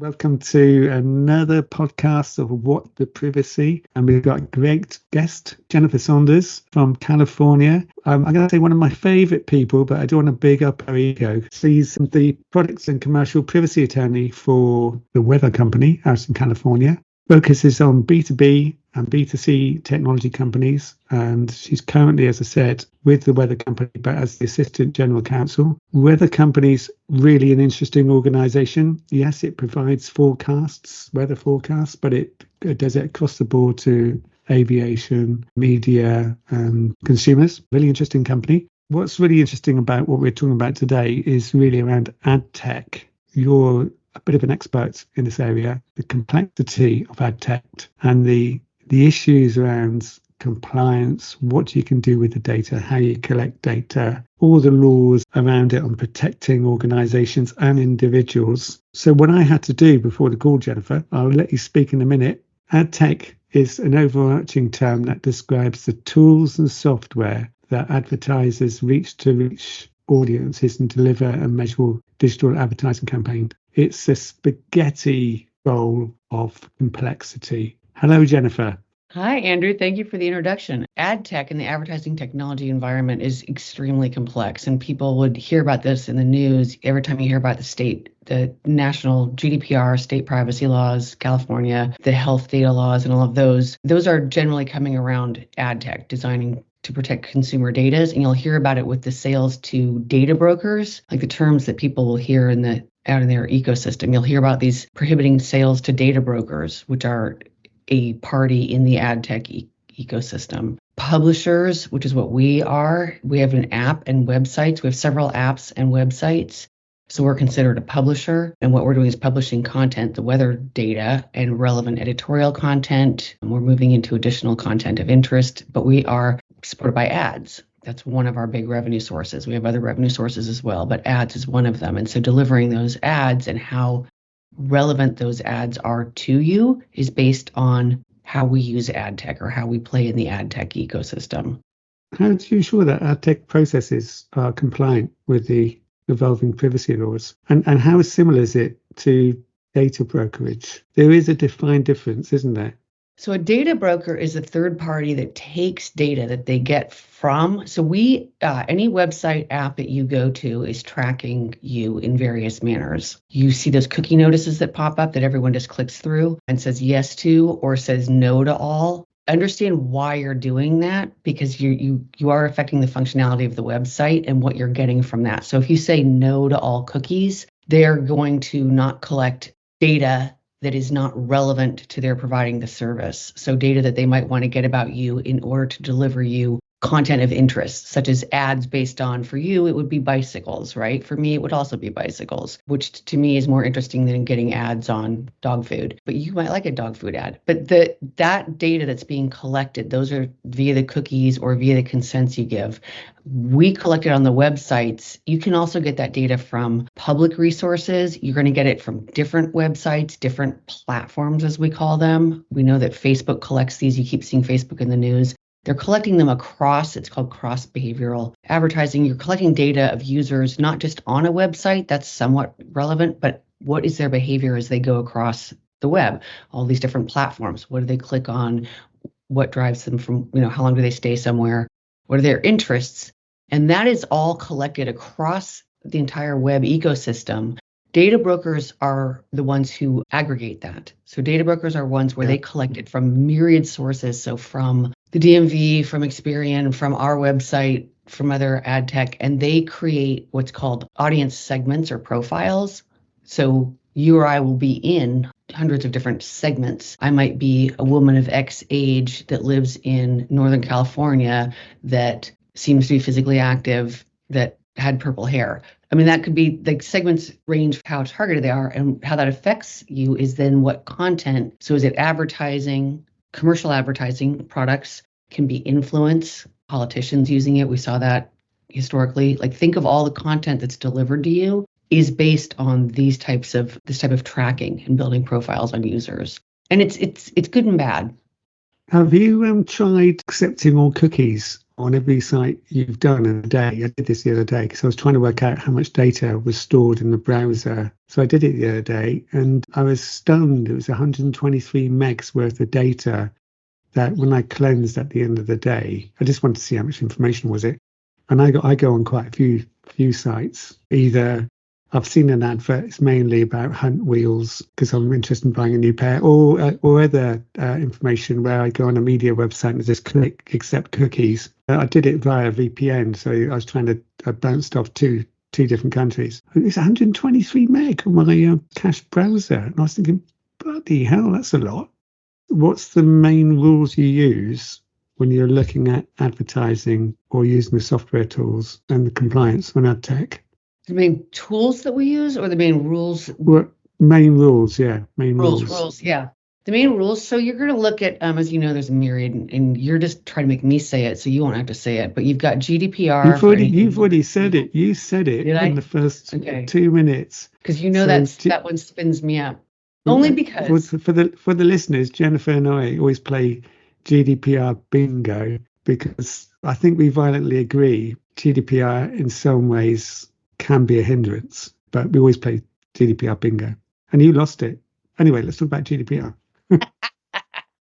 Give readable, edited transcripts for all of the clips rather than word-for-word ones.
Welcome to another podcast of What the Privacy. And we've got a great guest, Jennifer Saunders from California. I'm going to say one of my favorite people, but I don't want to big up her ego. She's the products and commercial privacy attorney for the weather company out in California. Focuses on B2B and B2C technology companies. And she's currently, as I said, with the weather company, but as the assistant general counsel. Weather company's really an interesting organization. Yes, it provides forecasts, weather forecasts, but it does it across the board to aviation, media, and consumers. Really interesting company. What's really interesting about what we're talking about today is really around ad tech. You're a bit of an expert in this area, the complexity of ad tech and the issues around compliance, what you can do with the data, how you collect data, all the laws around it on protecting organizations and individuals. So what I had to do before the call, Jennifer, I'll let you speak in a minute. Ad tech is an overarching term that describes the tools and software that advertisers reach to reach audiences and deliver and measure digital advertising campaigns. It's a spaghetti bowl of complexity. Hello, Jennifer. Hi, Andrew. Thank you for the introduction. Ad tech and the advertising technology environment is extremely complex, and people would hear about this in the news every time you hear about the national GDPR, state privacy laws, California, the health data laws, and all of those. Those are generally coming around ad tech, designing to protect consumer data, and you'll hear about it with the sales to data brokers, like the terms that people will hear out in their ecosystem. You'll hear about these prohibiting sales to data brokers, which are a party in the ad tech ecosystem. Publishers, which is what we are. We have an app and websites. We have several apps and websites. So we're considered a publisher. And what we're doing is publishing content, the weather data and relevant editorial content. And we're moving into additional content of interest, but we are supported by ads. That's one of our big revenue sources. We have other revenue sources as well, but ads is one of them. And so delivering those ads and how relevant those ads are to you is based on how we use ad tech or how we play in the ad tech ecosystem. How do you ensure that ad tech processes are compliant with the evolving privacy laws? And how similar is it to data brokerage? There is a defined difference, isn't there? So a data broker is a third party that takes data that they get from. So any website app that you go to is tracking you in various manners. You see those cookie notices that pop up that everyone just clicks through and says yes to or says no to all. Understand why you're doing that, because you are affecting the functionality of the website and what you're getting from that. So if you say no to all cookies, they're going to not collect data that is not relevant to their providing the service. So data that they might want to get about you in order to deliver you content of interest, such as ads based on, for you, it would be bicycles, right? For me, it would also be bicycles, which to me is more interesting than getting ads on dog food. But you might like a dog food ad. But that data that's being collected, those are via the cookies or via the consents you give. We collect it on the websites. You can also get that data from public resources. You're going to get it from different websites, different platforms, as we call them. We know that Facebook collects these. You keep seeing Facebook in the news. They're collecting them across, it's called cross-behavioral advertising. You're collecting data of users, not just on a website, that's somewhat relevant, but what is their behavior as they go across the web? All these different platforms. What do they click on? What drives them from, how long do they stay somewhere? What are their interests? And that is all collected across the entire web ecosystem. Data brokers are the ones who aggregate that. So data brokers are ones where they collect it from myriad sources. So from the DMV, from Experian, from our website, from other ad tech, and they create what's called audience segments or profiles. So you or I will be in hundreds of different segments. I might be a woman of X age that lives in Northern California that seems to be physically active, that had purple hair. I mean, that could be, like, segments range how targeted they are, and how that affects you is then what content. So is it advertising, commercial advertising products, can be influence, politicians using it. We saw that historically. Like, think of all the content that's delivered to you is based on this type of tracking and building profiles on users. And it's good and bad. Have you tried accepting all cookies on every site you've done in a day. I did this the other day because I was trying to work out how much data was stored in the browser. So I did it the other day and I was stunned. It was 123 megs worth of data that when I cleansed at the end of the day, I just wanted to see how much information was it. And I go on quite a few sites. Either I've seen an advert, it's mainly about hunt wheels because I'm interested in buying a new pair, or other information where I go on a media website and just click accept cookies. I did it via VPN, so I was trying to bounce off two different countries. It's 123 meg on my cache browser, and I was thinking, bloody hell, that's a lot. What's the main rules you use when you're looking at advertising or using the software tools and the compliance on ad tech? The main tools that we use or the main rules? Well, main rules, yeah. Main rules. Rules, yeah. The main rules. So you're going to look at, as you know, there's a myriad, and you're just trying to make me say it, so you won't have to say it. But you've got GDPR. You've already said it. You said it in the first 2 minutes. Because you know that one spins me up. Only because for the listeners, Jennifer and I always play GDPR bingo because I think we violently agree GDPR in some ways can be a hindrance, but we always play GDPR bingo. And you lost it. Anyway, let's talk about GDPR.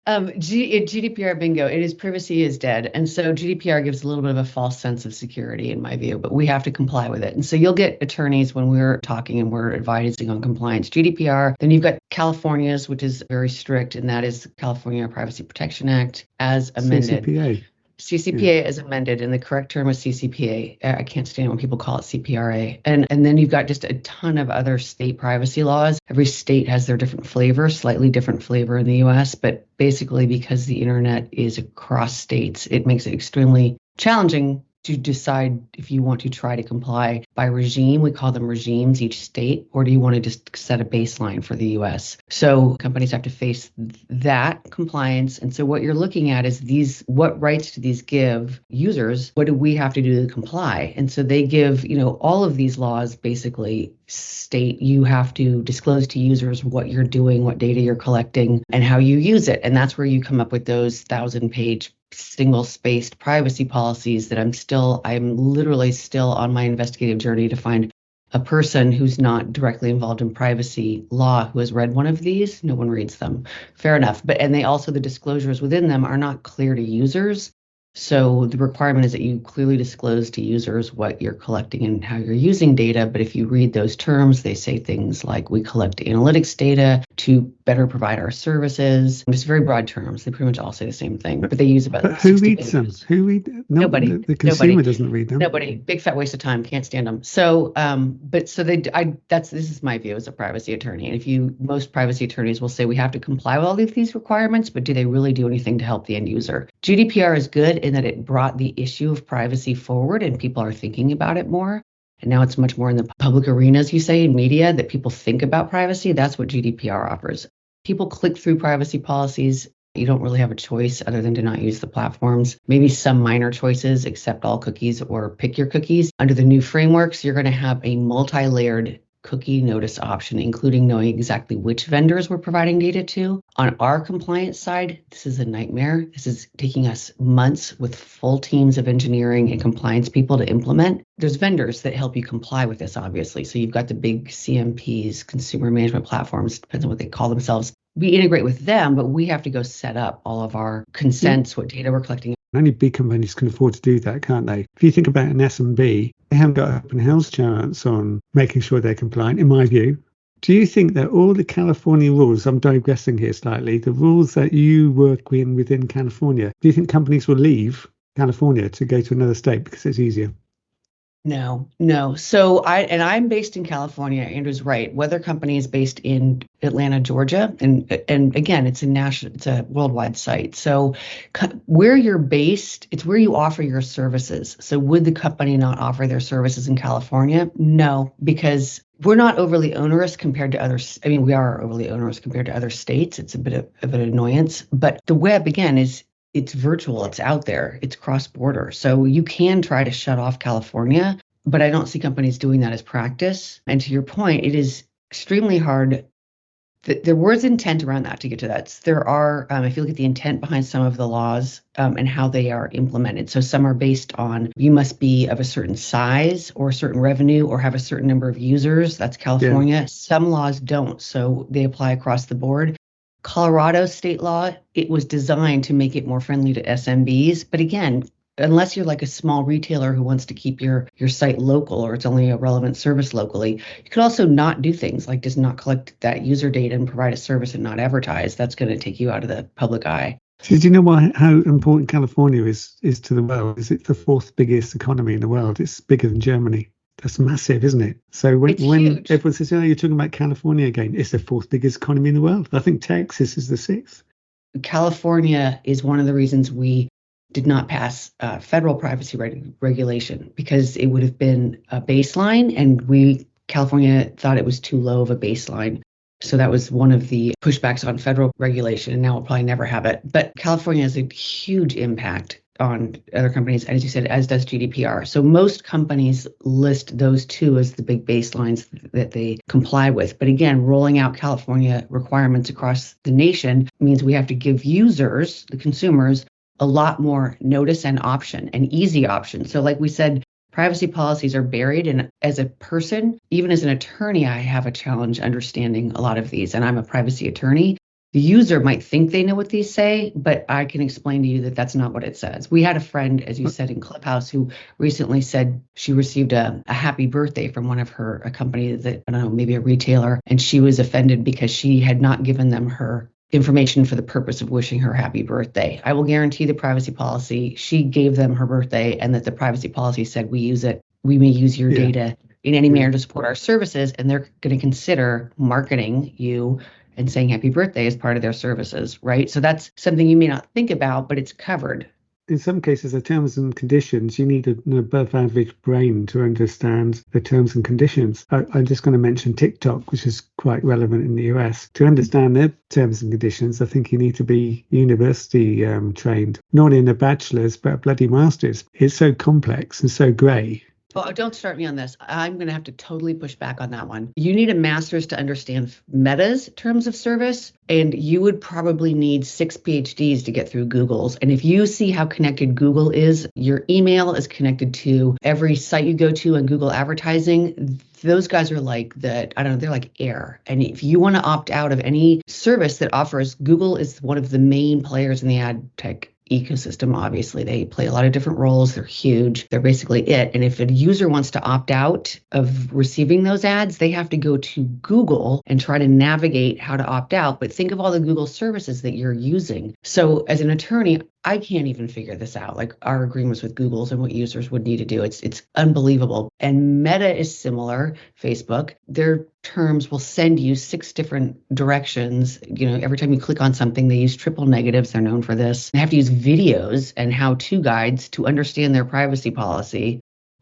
GDPR bingo, it is privacy is dead. And so GDPR gives a little bit of a false sense of security in my view, but we have to comply with it. And so you'll get attorneys when we're talking and we're advising on compliance, GDPR. Then you've got California's, which is very strict, and that is California Privacy Protection Act as amended. CCPA as amended, and the correct term is CCPA. I can't stand when people call it CPRA. And then you've got just a ton of other state privacy laws. Every state has their different flavor, slightly different flavor in the US, but basically because the internet is across states, it makes it extremely challenging to decide if you want to try to comply by regime. We call them regimes, each state, or do you want to just set a baseline for the US? So companies have to face that compliance. And so what you're looking at is what rights do these give users? What do we have to do to comply? And so they give, all of these laws basically state you have to disclose to users what you're doing, what data you're collecting, and how you use it. And that's where you come up with those 1,000-page single-spaced privacy policies that I'm literally still on my investigative journey to find a person who's not directly involved in privacy law who has read one of these. No one reads them. Fair enough. And the disclosures within them are not clear to users. So the requirement is that you clearly disclose to users what you're collecting and how you're using data. But if you read those terms, they say things like we collect analytics data to better provide our services. Just very broad terms. They pretty much all say the same thing, but they use about. But who reads them? Nobody. The consumer doesn't read them. Nobody. Big fat waste of time. Can't stand them. So, this is my view as a privacy attorney. And most privacy attorneys will say we have to comply with all of these requirements, but do they really do anything to help the end user? GDPR is good in that it brought the issue of privacy forward and people are thinking about it more. And now it's much more in the public arena, as you say, in media, that people think about privacy. That's what GDPR offers. People click through privacy policies. You don't really have a choice other than to not use the platforms. Maybe some minor choices, accept all cookies or pick your cookies. Under the new frameworks, you're going to have a multi-layered cookie notice option, including knowing exactly which vendors we're providing data to. On our compliance side, this is a nightmare. This is taking us months with full teams of engineering and compliance people to implement. There's vendors that help you comply with this, obviously. So you've got the big CMPs, consumer management platforms, depends on what they call themselves. We integrate with them, but we have to go set up all of our consents, what data we're collecting. Only big companies can afford to do that, can't they? If you think about an S&B, they haven't got open house chance on making sure they're compliant, in my view. Do you think that all the California rules, I'm digressing here slightly, the rules that you work within California, do you think companies will leave California to go to another state because it's easier? No. So I'm based in California. Andrew's right. Weather Company is based in Atlanta, Georgia. And again, it's a worldwide site. So where you're based, it's where you offer your services. So would the company not offer their services in California? No, because we're not overly onerous compared to others. I mean, we are overly onerous compared to other states. It's a bit of an annoyance. But the web, again, it's virtual, it's out there, it's cross-border. So you can try to shut off California, but I don't see companies doing that as practice. And to your point, it is extremely hard. There was intent around that to get to that. There are, if you look at the intent behind some of the laws and how they are implemented. So some are based on you must be of a certain size or a certain revenue or have a certain number of users. That's California. Yeah. Some laws don't, so they apply across the board. Colorado state law, it was designed to make it more friendly to SMBs. But again, unless you're like a small retailer who wants to keep your site local or it's only a relevant service locally, you could also not do things like just not collect that user data and provide a service and not advertise. That's going to take you out of the public eye. So do you know how important California is to the world? Is it the fourth biggest economy in the world? It's bigger than Germany. That's massive, isn't it? So when everyone says, oh, you're talking about California again, it's the fourth biggest economy in the world. I think Texas is the sixth. California is one of the reasons we did not pass federal privacy regulation, because it would have been a baseline, and California thought it was too low of a baseline. So that was one of the pushbacks on federal regulation, and now we'll probably never have it. But California has a huge impact on other companies, as you said, as does GDPR. So most companies list those two as the big baselines that they comply with. But again, rolling out California requirements across the nation means we have to give users, the consumers, a lot more notice and option, an easy option. So like we said, privacy policies are buried. And as a person, even as an attorney, I have a challenge understanding a lot of these. And I'm a privacy attorney. The user might think they know what these say, but I can explain to you that that's not what it says. We had a friend, as you said, in Clubhouse who recently said she received a happy birthday from a company that, I don't know, maybe a retailer, and she was offended because she had not given them her information for the purpose of wishing her happy birthday. I will guarantee the privacy policy, she gave them her birthday, and that the privacy policy said we may use your data in any manner to support our services, and they're going to consider marketing you and saying happy birthday as part of their services, right? So that's something you may not think about, but it's covered. In some cases, the terms and conditions, you need an above average brain to understand the terms and conditions. I'm just going to mention TikTok, which is quite relevant in the US. To understand their terms and conditions, I think you need to be university trained, not in a bachelor's, but a bloody master's. It's so complex and so grey. Well, don't start me on this. I'm going to have to totally push back on that one. You need a master's to understand Meta's terms of service, and you would probably need 6 PhDs to get through Google's. And if you see how connected Google is, your email is connected to every site you go to on Google advertising. Those guys are like they're like air. And if you want to opt out of any service that offers, Google is one of the main players in the ad tech ecosystem. Obviously, they play a lot of different roles. They're huge. They're basically it. And if a user wants to opt out of receiving those ads, they have to go to Google and try to navigate how to opt out. But think of all the Google services that you're using. So as an attorney, I can't even figure this out, like our agreements with Google's and what users would need to do. It's unbelievable. And Meta is similar, Facebook. Their terms will send you 6 different directions. Every time you click on something, they use triple negatives. They're known for this. They have to use videos and how-to guides to understand their privacy policy.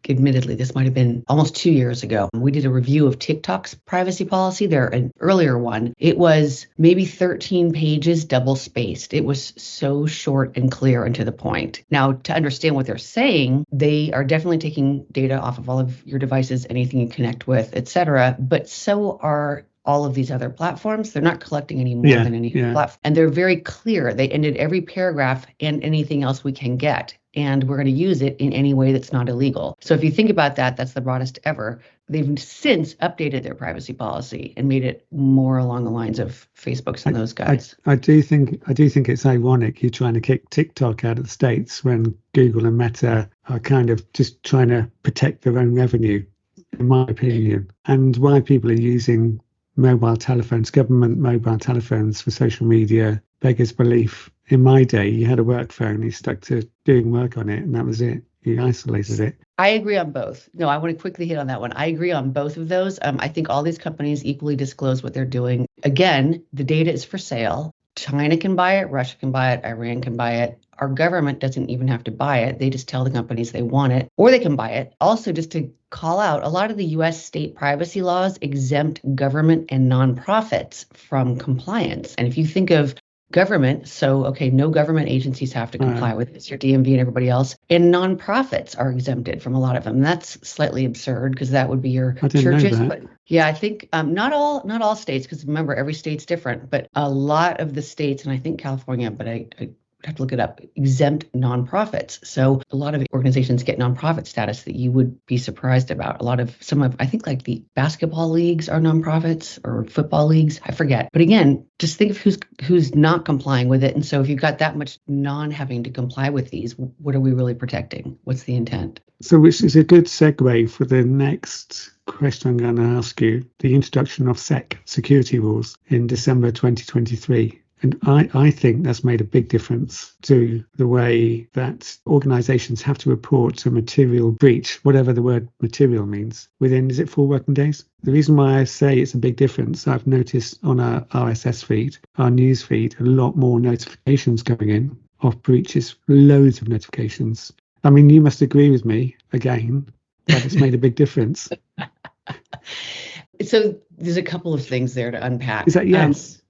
Admittedly, this might have been almost 2 years ago. We did a review of TikTok's privacy policy. An earlier one. It was maybe 13 pages, double spaced. It was so short and clear and to the point. Now, to understand what they're saying, they are definitely taking data off of all of your devices, anything you connect with, etc. But so are all of these other platforms. They're not collecting any more than any platform. And they're very clear. They ended every paragraph and anything else we can get. And we're going to use it in any way that's not illegal. So if you think about that, that's the broadest ever. They've since updated their privacy policy and made it more along the lines of Facebook's and those guys. I do think it's ironic you're trying to kick TikTok out of the States when Google and Meta are kind of just trying to protect their own revenue, in my opinion. And why people are using mobile telephones, government mobile telephones for social media, beggars belief. In my day, you had a work phone, you stuck to doing work on it, and that was it. You isolated it. I agree on both. No, I want to quickly hit on that one. I agree on both of those. I think all these companies equally disclose what they're doing. Again, the data is for sale. China can buy it, Russia can buy it, Iran can buy it. Our government doesn't even have to buy it. They just tell the companies they want it, or they can buy it. Also, just to call out, a lot of the U.S. state privacy laws exempt government and nonprofits from compliance. And if you think of government. So, okay, no government agencies have to comply with this, your DMV and everybody else. And nonprofits are exempted from a lot of them. That's slightly absurd because that would be your I didn't churches. know that. But yeah, I think not all states, because remember, every state's different, but a lot of the states, and I think California, but I have to look it up, exempt nonprofits. So a lot of organizations get nonprofit status that you would be surprised about. I think like the basketball leagues are nonprofits, or football leagues, I forget. But again, just think of who's not complying with it. And so if you've got that much non-having to comply with these, what are we really protecting? What's the intent? So which is a good segue for the next question I'm going to ask you, the introduction of SEC security rules in December 2023. And I think that's made a big difference to the way that organizations have to report a material breach, whatever the word material means, within, is it 4 working days? The reason why I say it's a big difference, I've noticed on our RSS feed, our news feed, a lot more notifications going in of breaches, loads of notifications. I mean, you must agree with me, again, that it's made a big difference. So there's a couple of things there to unpack. Is that yes?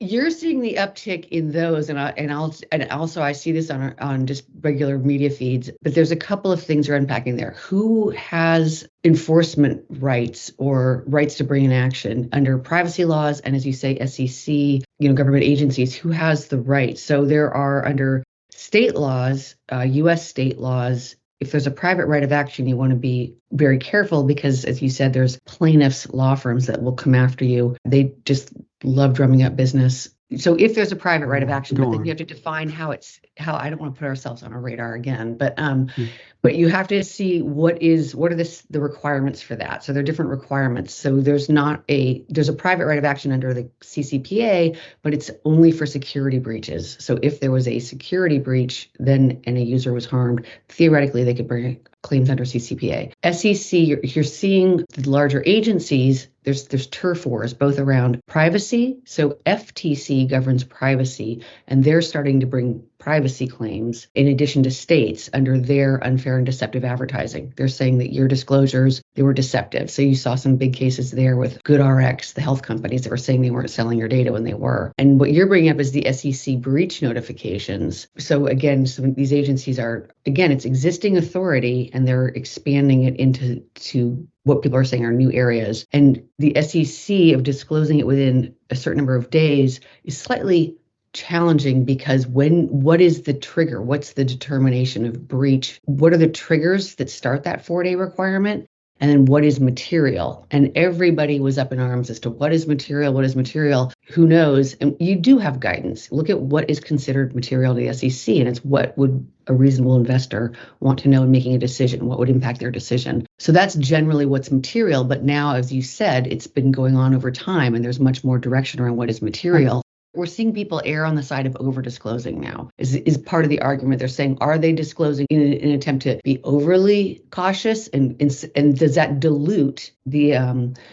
You're seeing the uptick in those, and also I see this on just regular media feeds. But there's a couple of things you're unpacking there. Who has enforcement rights or rights to bring in action under privacy laws, and as you say, SEC, government agencies? Who has the rights? So there are, under state laws, U.S. state laws. If there's a private right of action, you want to be very careful because, as you said, there's plaintiffs' law firms that will come after you. They just love drumming up business. So if there's a private right of action, but then you have to define how I don't want to put ourselves on a radar again, but you have to see what are the requirements for that. So there are different requirements. So there's a private right of action under the CCPA, but it's only for security breaches. So if there was a security breach, and a user was harmed, theoretically they could bring claims under CCPA. SEC, you're seeing the larger agencies. There's turf wars both around privacy. So FTC governs privacy, and they're starting to bring privacy claims in addition to states under their unfair and deceptive advertising. They're saying that your disclosures, they were deceptive. So you saw some big cases there with GoodRx, the health companies that were saying they weren't selling your data when they were. And what you're bringing up is the SEC breach notifications. So again, these agencies it's existing authority, and they're expanding it into what people are saying are new areas. And the SEC of disclosing it within a certain number of days is slightly challenging because what is the trigger? What's the determination of breach? What are the triggers that start that 4-day requirement? And then what is material? And everybody was up in arms as to what is material, who knows? And you do have guidance. Look at what is considered material to the SEC, and it's what would a reasonable investor want to know in making a decision, what would impact their decision. So that's generally what's material. But now, as you said, it's been going on over time, and there's much more direction around what is material. We're seeing people err on the side of over-disclosing now, is part of the argument. They're saying, are they disclosing in an attempt to be overly cautious? And does that dilute the...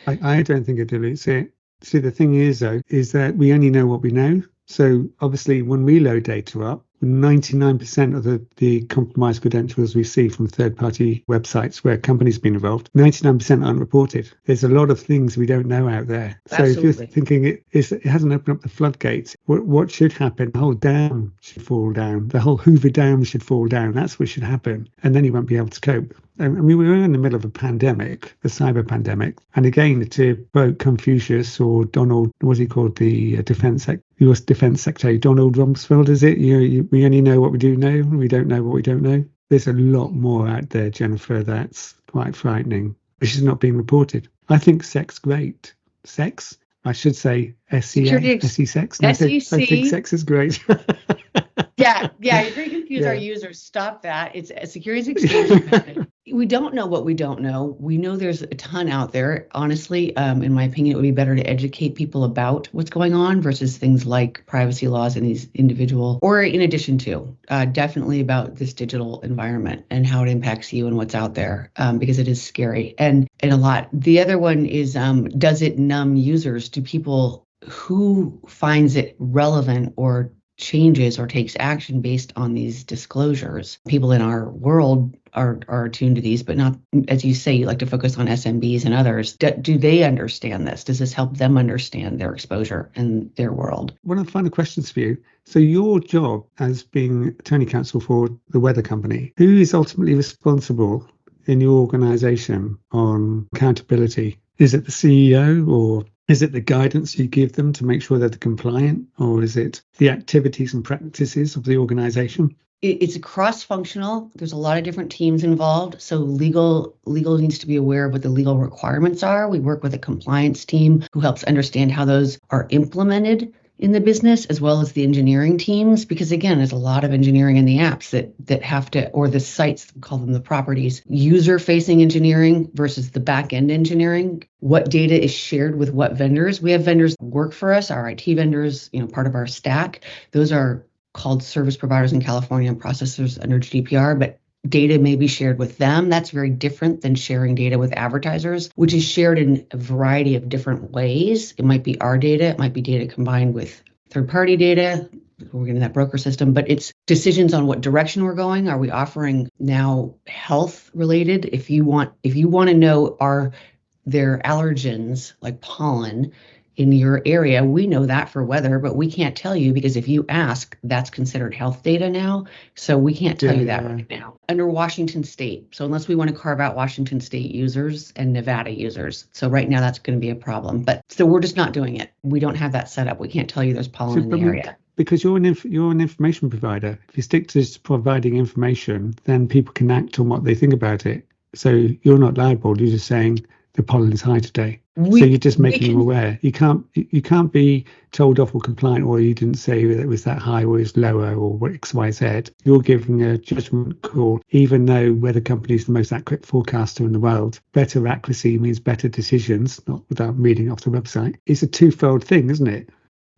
I don't think it dilutes it. See, the thing is, though, is that we only know what we know. So obviously, when we load data up, 99% of the compromised credentials we see from third-party websites where companies have been involved, 99% aren't reported. There's a lot of things we don't know out there. So Absolutely. If you're thinking it hasn't opened up the floodgates, what should happen? The whole dam should fall down. The whole Hoover Dam should fall down. That's what should happen. And then you won't be able to cope. I mean, we were in the middle of a pandemic, a cyber pandemic. And again, to quote Confucius or Donald, what's he called, the US Defense Secretary, Donald Rumsfeld, is it? We only know what we do know. We don't know what we don't know. There's a lot more out there, Jennifer, that's quite frightening, which is not being reported. I think sex great. Sex? I should say SEC. SEC. I think sex is great. Yeah, you're going to confuse our users. Stop that. It's a Securities Exchange Commission. We don't know what we don't know. We know there's a ton out there. Honestly, in my opinion, it would be better to educate people about what's going on versus things like privacy laws in these individual, or in addition to, definitely about this digital environment and how it impacts you and what's out there, because it is scary and a lot. The other one is, does it numb users? Do people who finds it relevant or changes or takes action based on these disclosures. People in our world are attuned to these, but not, as you say, you like to focus on SMBs and others. Do they understand this? Does this help them understand their exposure and their world? One of the final questions for you. So your job as being attorney counsel for the weather company, who is ultimately responsible in your organization on accountability? Is it the CEO, or is it the guidance you give them to make sure that they're compliant, or is it the activities and practices of the organization? It's cross-functional. There's a lot of different teams involved. So legal needs to be aware of what the legal requirements are. We work with a compliance team who helps understand how those are implemented in the business, as well as the engineering teams, because again, there's a lot of engineering in the apps that have to, or the sites, we call them the properties, user-facing engineering versus the back-end engineering. What data is shared with what vendors? We have vendors that work for us, our IT vendors, part of our stack. Those are called service providers in California and processors under GDPR, but data may be shared with them. That's very different than sharing data with advertisers, which is shared in a variety of different ways. It might be our data, it might be data combined with third-party data. We're getting that broker system, but it's decisions on what direction we're going. Are we offering now health related? If you want to know, are there allergens like pollen in your area? We know that for weather, but we can't tell you because if you ask, that's considered health data now. So we can't tell you that right now under Washington State. So unless we want to carve out Washington State users and Nevada users. So right now that's going to be a problem. But so we're just not doing it. We don't have that set up. We can't tell you there's pollen in the area. Because you're an information provider. If you stick to just providing information, then people can act on what they think about it. So you're not liable. You're just saying the pollen is high today. So you're just making them aware. You can't be told off or compliant, or you didn't say that it was that high or it's lower or X, Y, Z. You're giving a judgment call, even though weather company is the most accurate forecaster in the world. Better accuracy means better decisions, not without reading off the website. It's a twofold thing, isn't it?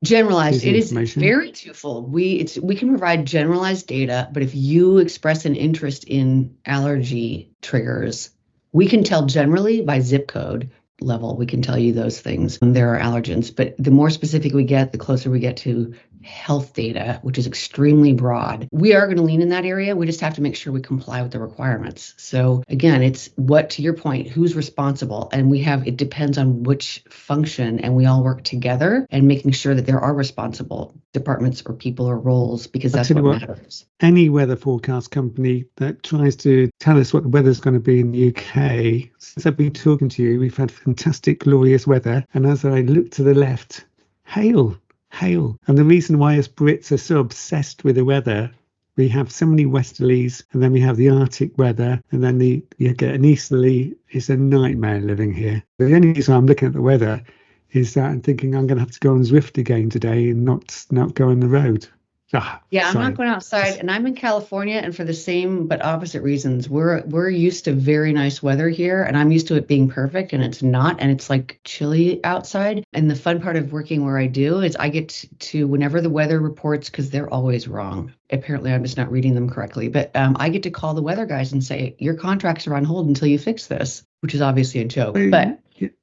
Generalized. It is very twofold. We can provide generalized data, but if you express an interest in allergy triggers, we can tell generally by zip code level, we can tell you those things. There are allergens, but the more specific we get, the closer we get to health data, which is extremely broad. We are going to lean in that area. We just have to make sure we comply with the requirements. So again, it's what, to your point, who's responsible? And it depends on which function, and we all work together and making sure that there are responsible departments or people or roles, because that's what matters. Any weather forecast company that tries to tell us what the weather's going to be in the UK, since I've been talking to you, we've had fantastic, glorious weather. And as I look to the left, hail. And the reason why us Brits are so obsessed with the weather, we have so many westerlies, and then we have the Arctic weather, and then you get an easterly. It's a nightmare living here. The only reason I'm looking at the weather is that I'm thinking I'm going to have to go on Zwift again today and not go on the road. I'm not going outside, and I'm in California, and for the same but opposite reasons. We're used to very nice weather here, and I'm used to it being perfect, and it's not, and it's like chilly outside. And the fun part of working where I do is I get to whenever the weather reports, because they're always wrong. Apparently, I'm just not reading them correctly, but I get to call the weather guys and say, your contracts are on hold until you fix this, which is obviously a joke. But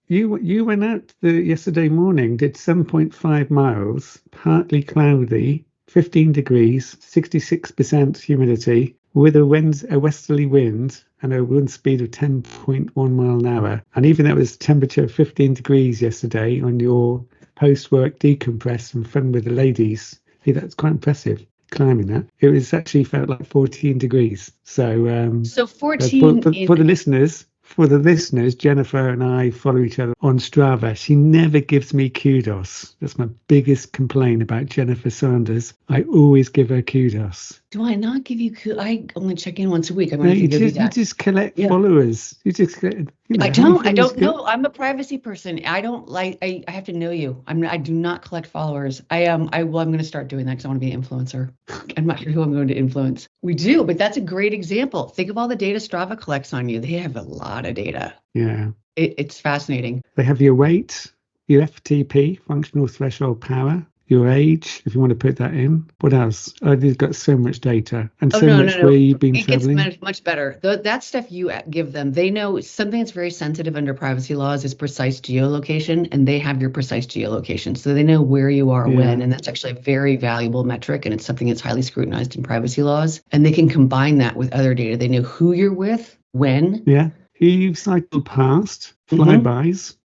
you went out yesterday morning, did 7.5 miles, partly cloudy, 15 degrees, 66% humidity, with a westerly wind and a wind speed of 10.1 mile an hour. And even though it was temperature of 15 degrees yesterday on your post-work decompress and fun with the ladies, that's quite impressive. Climbing that, it was actually felt like 14 degrees. So 14 for the listeners, Jennifer and I follow each other on Strava. She never gives me kudos. That's my biggest complaint about Jennifer Saunders. I always give her kudos. Do I not give you kudos? I only check in once a week. I'm going to give you that. You just collect followers. You just collect, I don't know. I'm a privacy person. I don't like. I have to know you. I do not collect followers. I'm going to start doing that because I want to be an influencer. I'm not sure who I'm going to influence. We do, but that's a great example. Think of all the data Strava collects on you. They have a lot of data. Yeah. It's fascinating. They have your weight, your FTP, functional threshold power, your age, if you want to put that in. What else? Oh, you've got so much data and Oh, so no, much no, no. where you've been It traveling. gets much better. That stuff you give them, they know something that's very sensitive under privacy laws is precise geolocation, and they have your precise geolocation. So they know where you are when, and that's actually a very valuable metric, and it's something that's highly scrutinized in privacy laws. And they can combine that with other data. They know who you're with, when. Yeah. You've cycled past flybys,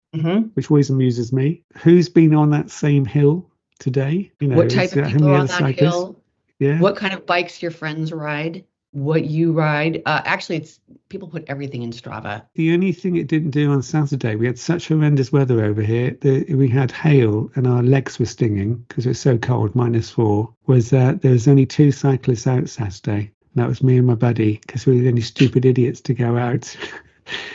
which always amuses me. Who's been on that same hill today? You know, what type of people are on that hill? Yeah. What kind of bikes your friends ride? What you ride? Actually, it's people put everything in Strava. The only thing it didn't do on Saturday, we had such horrendous weather over here. We had hail and our legs were stinging because it was so cold, -4. Was that there was only 2 cyclists out Saturday. And that was me and my buddy because we were the only stupid idiots to go out.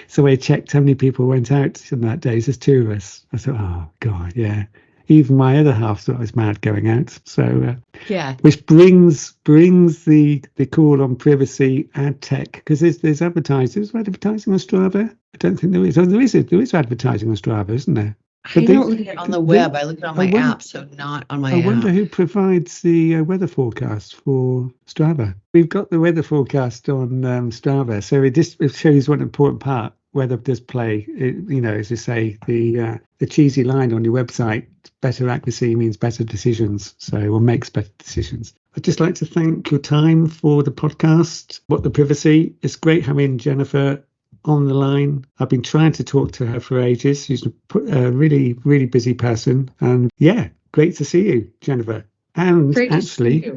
So I checked how many people went out on that day. There's 2 of us. I thought, oh God, yeah. Even my other half thought I was mad going out. So yeah, which brings the call on privacy ad tech, because there's advertising. Is there advertising on Strava? I don't think there is. Oh, there is advertising on Strava, isn't there? I don't look at it on the web. I look at it on my app, so not on my app. I wonder who provides the weather forecast for Strava. We've got the weather forecast on Strava, so it shows one important part. Weather does play, as you say, the cheesy line on your website, better accuracy means better decisions, or makes better decisions. I'd just like to thank your time for the podcast, What the Privacy. It's great having Jennifer on the line. I've been trying to talk to her for ages. She's a really, really busy person. And yeah, great to see you, Jennifer. And actually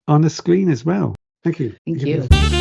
on the screen as well. Thank you. Thank you.